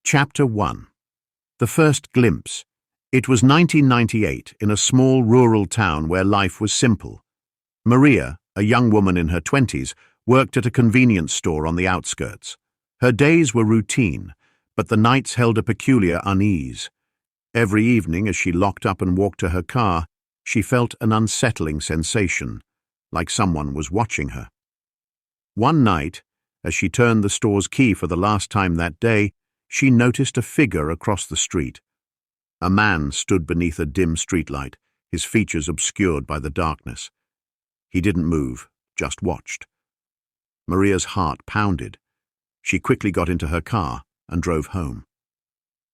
Chapter 1. The First Glimpse. It was 1998 in a small rural town where life was simple. Maria, a young woman in her 20s, worked at a convenience store on the outskirts. Her days were routine, but the nights held a peculiar unease. Every evening, as she locked up and walked to her car, she felt an unsettling sensation, like someone was watching her. One night, as she turned the store's key for the last time that day, she noticed a figure across the street. A man stood beneath a dim streetlight, his features obscured by the darkness. He didn't move, just watched. Maria's heart pounded. She quickly got into her car and drove home.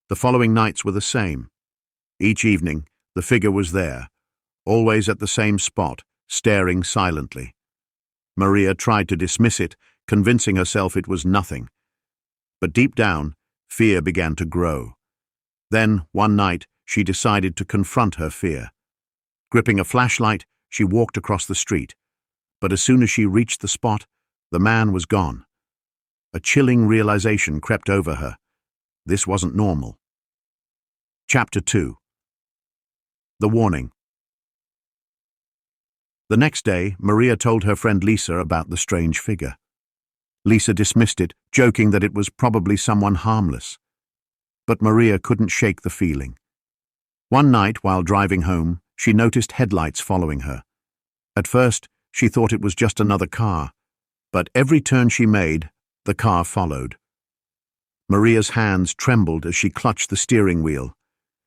The following nights were the same. Each evening, the figure was there, always at the same spot, staring silently. Maria tried to dismiss it, convincing herself it was nothing. But deep down, fear began to grow. Then, one night, she decided to confront her fear. Gripping a flashlight, she walked across the street. But as soon as she reached the spot, the man was gone. A chilling realization crept over her. This wasn't normal. Chapter 2. The Warning. The next day, Maria told her friend Lisa about the strange figure. Lisa dismissed it, joking that it was probably someone harmless. But Maria couldn't shake the feeling. One night, while driving home, she noticed headlights following her. At first, she thought it was just another car, but every turn she made, the car followed. Maria's hands trembled as she clutched the steering wheel.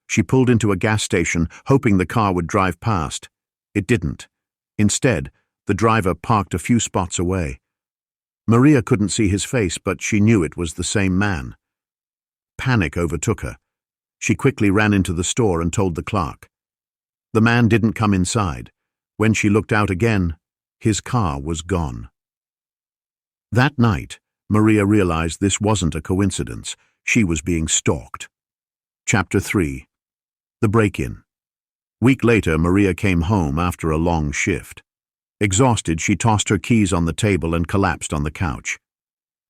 She pulled into a gas station, hoping the car would drive past. It didn't. Instead, the driver parked a few spots away. Maria couldn't see his face, but she knew it was the same man. Panic overtook her. She quickly ran into the store and told the clerk. The man didn't come inside. When she looked out again, his car was gone. That night, Maria realized this wasn't a coincidence. She was being stalked. Chapter 3. The Break-In. Week later, Maria came home after a long shift. Exhausted, she tossed her keys on the table and collapsed on the couch.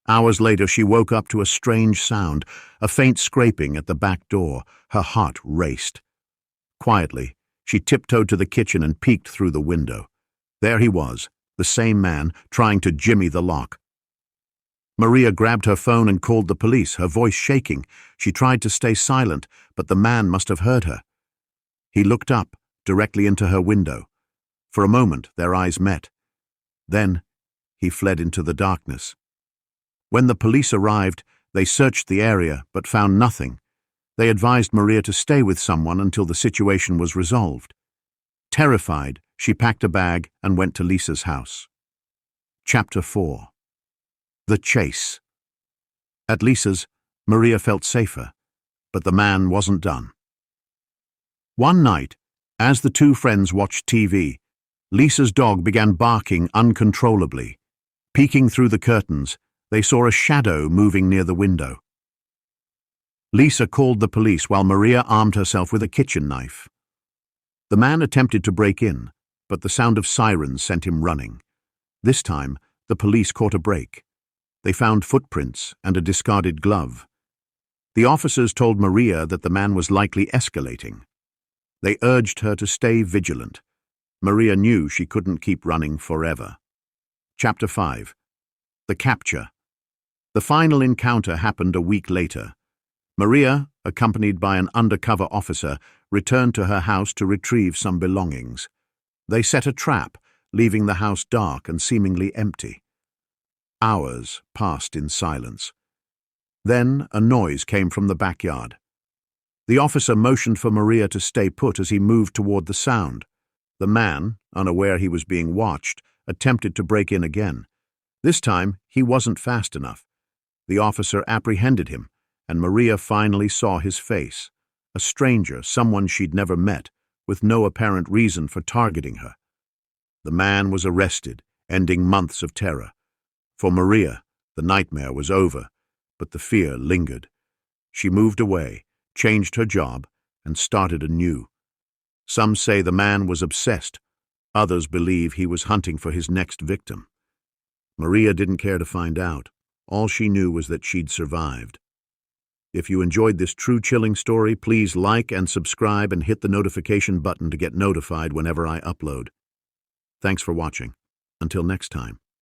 Hours later, she woke up to a strange sound, a faint scraping at the back door. Her heart raced. Quietly, she tiptoed to the kitchen and peeked through the window. There he was, the same man, trying to jimmy the lock. Maria grabbed her phone and called the police, her voice shaking. She tried to stay silent, but the man must have heard her. He looked up, directly into her window. For a moment, their eyes met. Then, he fled into the darkness. When the police arrived, they searched the area but found nothing. They advised Maria to stay with someone until the situation was resolved. Terrified, she packed a bag and went to Lisa's house. Chapter 4. The Chase. At Lisa's, Maria felt safer, but the man wasn't done. One night, as the two friends watched TV, Lisa's dog began barking uncontrollably. Peeking through the curtains, they saw a shadow moving near the window. Lisa called the police while Maria armed herself with a kitchen knife. The man attempted to break in, but the sound of sirens sent him running. This time, the police caught a break. They found footprints and a discarded glove. The officers told Maria that the man was likely escalating. They urged her to stay vigilant. Maria knew she couldn't keep running forever. Chapter 5. The Capture. The final encounter happened a week later. Maria, accompanied by an undercover officer, returned to her house to retrieve some belongings. They set a trap, leaving the house dark and seemingly empty. Hours passed in silence. Then a noise came from the backyard. The officer motioned for Maria to stay put as he moved toward the sound. The man, unaware he was being watched, attempted to break in again. This time, he wasn't fast enough. The officer apprehended him, and Maria finally saw his face. A stranger, someone she'd never met, with no apparent reason for targeting her. The man was arrested, ending months of terror. For Maria, the nightmare was over, but the fear lingered. She moved away, changed her job, and started anew. Some say the man was obsessed. Others believe he was hunting for his next victim. Maria didn't care to find out. All she knew was that she'd survived. If you enjoyed this true chilling story, please like and subscribe and hit the notification button to get notified whenever I upload. Thanks for watching. Until next time.